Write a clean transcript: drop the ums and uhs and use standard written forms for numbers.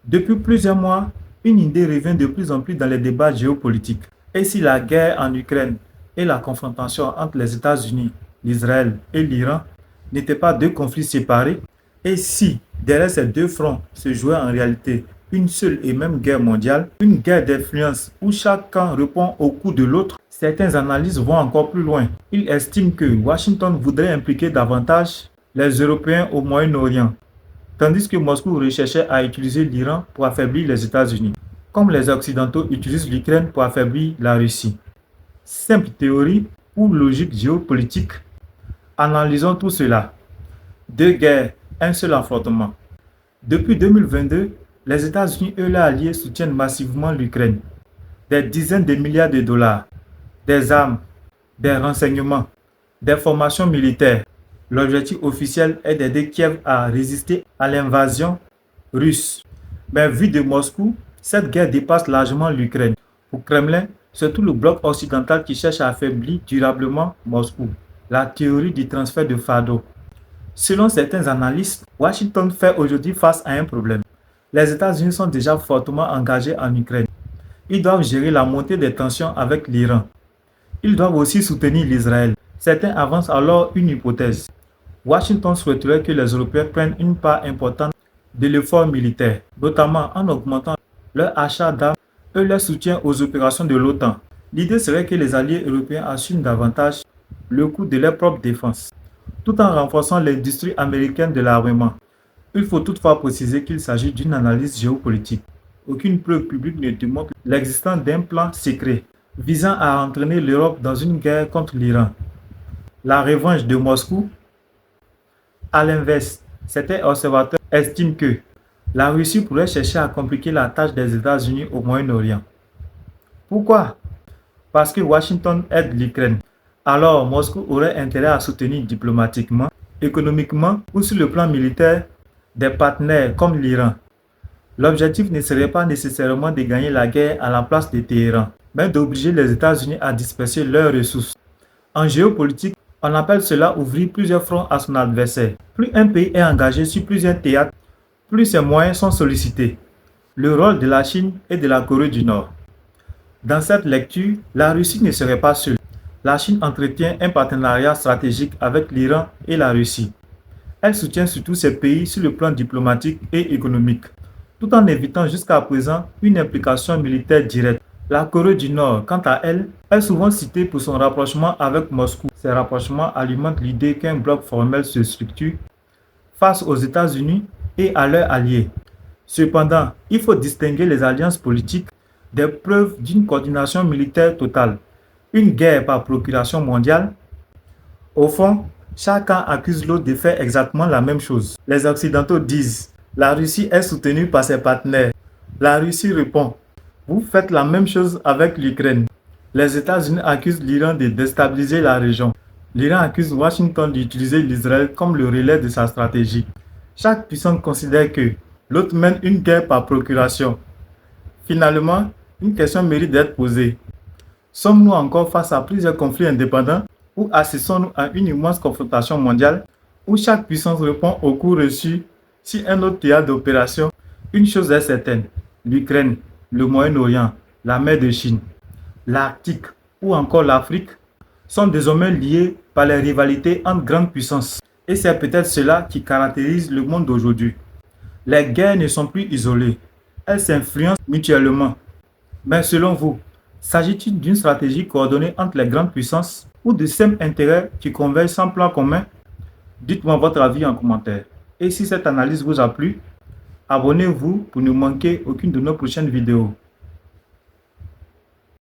Depuis plusieurs mois, une idée revient de plus en plus dans les débats géopolitiques. Et si la guerre en Ukraine et la confrontation entre les États-Unis, l'Israël et l'Iran n'étaient pas deux conflits séparés? Et si derrière ces deux fronts se jouait en réalité une seule et même guerre mondiale, une guerre d'influence où chaque camp répond au coup de l'autre? Certains analystes vont encore plus loin. Ils estiment que Washington voudrait impliquer davantage les Européens au Moyen-Orient, tandis que Moscou recherchait à utiliser l'Iran pour affaiblir les États-Unis, comme les Occidentaux utilisent l'Ukraine pour affaiblir la Russie. Simple théorie ou logique géopolitique? Analysons tout cela. Deux guerres, un seul affrontement. Depuis 2022, les États-Unis et leurs alliés soutiennent massivement l'Ukraine. Des dizaines de milliards de dollars, des armes, des renseignements, des formations militaires. L'objectif officiel est d'aider Kiev à résister à l'invasion russe. Mais vu de Moscou, cette guerre dépasse largement l'Ukraine. Pour Kremlin, c'est tout le bloc occidental qui cherche à affaiblir durablement Moscou. La théorie du transfert de fardeau. Selon certains analystes, Washington fait aujourd'hui face à un problème. Les États-Unis sont déjà fortement engagés en Ukraine. Ils doivent gérer la montée des tensions avec l'Iran. Ils doivent aussi soutenir l'Israël. Certains avancent alors une hypothèse. Washington souhaiterait que les Européens prennent une part importante de l'effort militaire, notamment en augmentant leur achat d'armes et leur soutien aux opérations de l'OTAN. L'idée serait que les alliés européens assument davantage le coût de leur propre défense, tout en renforçant l'industrie américaine de l'armement. Il faut toutefois préciser qu'il s'agit d'une analyse géopolitique. Aucune preuve publique ne démontre l'existence d'un plan secret visant à entraîner l'Europe dans une guerre contre l'Iran. La revanche de Moscou? À l'inverse, certains observateurs estiment que la Russie pourrait chercher à compliquer la tâche des États-Unis au Moyen-Orient. Pourquoi? Parce que Washington aide l'Ukraine. Alors Moscou aurait intérêt à soutenir diplomatiquement, économiquement ou sur le plan militaire des partenaires comme l'Iran. L'objectif ne serait pas nécessairement de gagner la guerre à la place de Téhéran, mais d'obliger les États-Unis à disperser leurs ressources. En géopolitique, on appelle cela ouvrir plusieurs fronts à son adversaire. Plus un pays est engagé sur plusieurs théâtres, plus ses moyens sont sollicités. Le rôle de la Chine et de la Corée du Nord. Dans cette lecture, la Russie ne serait pas seule. La Chine entretient un partenariat stratégique avec l'Iran et la Russie. Elle soutient surtout ces pays sur le plan diplomatique et économique, tout en évitant jusqu'à présent une implication militaire directe. La Corée du Nord, quant à elle, est souvent citée pour son rapprochement avec Moscou. Ces rapprochements alimentent l'idée qu'un bloc formel se structure face aux États-Unis et à leurs alliés. Cependant, il faut distinguer les alliances politiques des preuves d'une coordination militaire totale. Une guerre par procuration mondiale? Au fond, chacun accuse l'autre de faire exactement la même chose. Les Occidentaux disent « La Russie est soutenue par ses partenaires ». La Russie répond « Vous faites la même chose avec l'Ukraine ». Les États-Unis accusent l'Iran de déstabiliser la région. L'Iran accuse Washington d'utiliser l'Israël comme le relais de sa stratégie. Chaque puissance considère que l'autre mène une guerre par procuration. Finalement, une question mérite d'être posée. Sommes-nous encore face à plusieurs conflits indépendants ou assistons-nous à une immense confrontation mondiale où chaque puissance répond au coup reçu sur un autre théâtre d'opération? Une chose est certaine, l'Ukraine, le Moyen-Orient, la mer de Chine, l'Arctique ou encore l'Afrique sont désormais liés par les rivalités entre grandes puissances. Et c'est peut-être cela qui caractérise le monde d'aujourd'hui. Les guerres ne sont plus isolées, elles s'influencent mutuellement. Mais selon vous, s'agit-il d'une stratégie coordonnée entre les grandes puissances ou de simples intérêts qui convergent sans plan commun? Dites-moi votre avis en commentaire. Et si cette analyse vous a plu, abonnez-vous pour ne manquer aucune de nos prochaines vidéos.